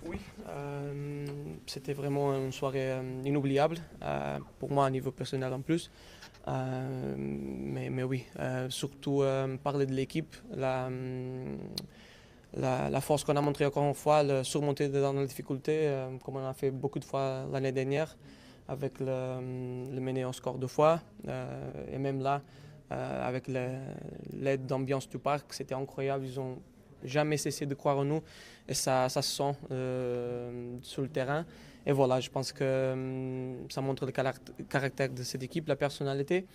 Oui, c'était vraiment une soirée inoubliable pour moi à niveau personnel en plus. Mais oui, surtout parler de l'équipe, la force qu'on a montrée encore une fois, le surmonter dans la difficulté, comme on a fait beaucoup de fois l'année dernière, avec le mener au score 2 fois. Et même là, avec l'aide d'ambiance du parc, c'était incroyable. Ils ont jamais cessé de croire en nous et ça se sent sur le terrain. Et voilà, je pense que ça montre le caractère de cette équipe, la personnalité.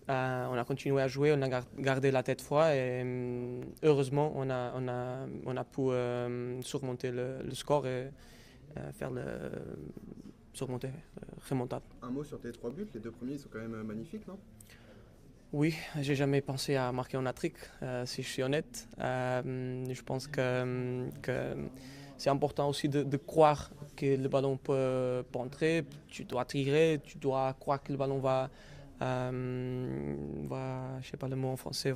On a continué à jouer, on a gardé la tête froide et heureusement on a pu surmonter le score et faire le surmonter, remontada. Un mot sur tes 3 buts, les 2 premiers sont quand même magnifiques, non? Oui, j'ai jamais pensé à marquer en hat-trick, si je suis honnête. Je pense que c'est important aussi de croire que le ballon peut entrer. Tu dois tirer, tu dois croire que le ballon je sais pas le mot en français,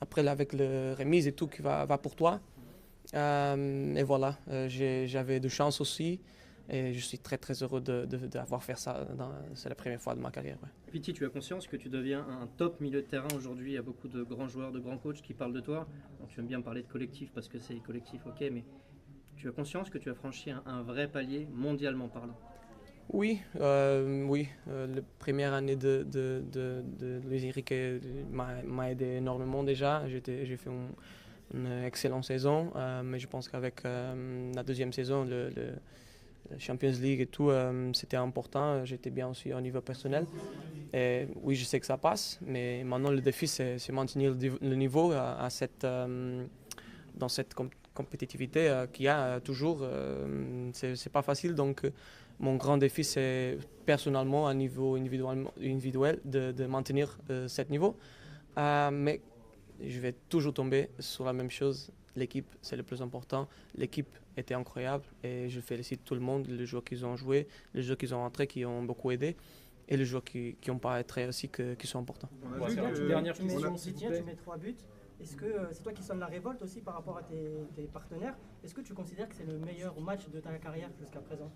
après avec le remise et tout, qui va pour toi. Et voilà, j'avais de chance aussi. Et je suis très très heureux d'avoir fait ça. C'est la première fois de ma carrière. Ouais. Piti, tu as conscience que tu deviens un top milieu de terrain aujourd'hui. Il y a beaucoup de grands joueurs, de grands coachs qui parlent de toi. Bon, tu aimes bien parler de collectif parce que c'est collectif, ok, mais tu as conscience que tu as franchi un vrai palier mondialement parlant. Oui, oui. La première année de Luis Enrique m'a aidé énormément déjà. J'ai fait une excellente saison, mais je pense qu'avec la deuxième saison, le Champions League et tout, c'était important. J'étais bien aussi au niveau personnel. Et oui, je sais que ça passe, mais maintenant le défi, c'est maintenir le niveau dans cette compétitivité qu'il y a toujours. C'est pas facile, donc mon grand défi, c'est personnellement, à niveau individuel, de maintenir ce niveau. Mais je vais toujours tomber sur la même chose. L'équipe, c'est le plus important. L'équipe était incroyable et je félicite tout le monde, les joueurs qui ont joué, les joueurs qui ont entré, qui ont beaucoup aidé, et les joueurs qui n'ont pas été aussi, qui sont importants. On a vu que- Dernière on a- question, s'il tu mets 3 buts. Est-ce que c'est toi qui sonne la révolte aussi par rapport à tes partenaires? Est-ce que tu considères que c'est le meilleur match de ta carrière jusqu'à présent?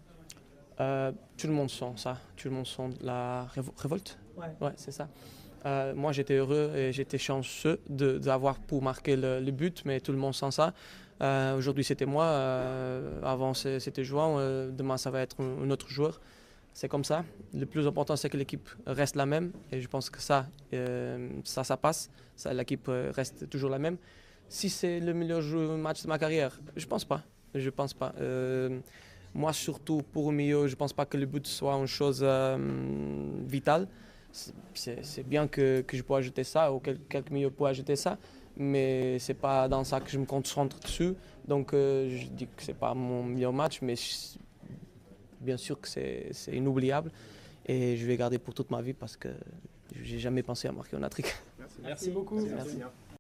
Tout le monde sent ça. Tout le monde sent la révolte. Ouais. Ouais, c'est ça. Moi, j'étais heureux et j'étais chanceux d'avoir pu marquer le but, mais tout le monde sent ça. Aujourd'hui, c'était moi. Avant, c'était João. Demain, ça va être un autre joueur. C'est comme ça. Le plus important, c'est que l'équipe reste la même. Et je pense que ça passe. L'équipe reste toujours la même. Si c'est le meilleur match de ma carrière, je pense pas. Je pense pas. Moi, surtout pour le milieu, je pense pas que le but soit une chose vitale. C'est bien que je peux ajouter ça, ou quelques milieux peuvent ajouter ça, mais c'est pas dans ça que je me concentre dessus. Donc je dis que c'est pas mon meilleur match, mais bien sûr que c'est inoubliable et je vais garder pour toute ma vie parce que j'ai jamais pensé à marquer un hat-trick. Merci. Merci beaucoup. Merci.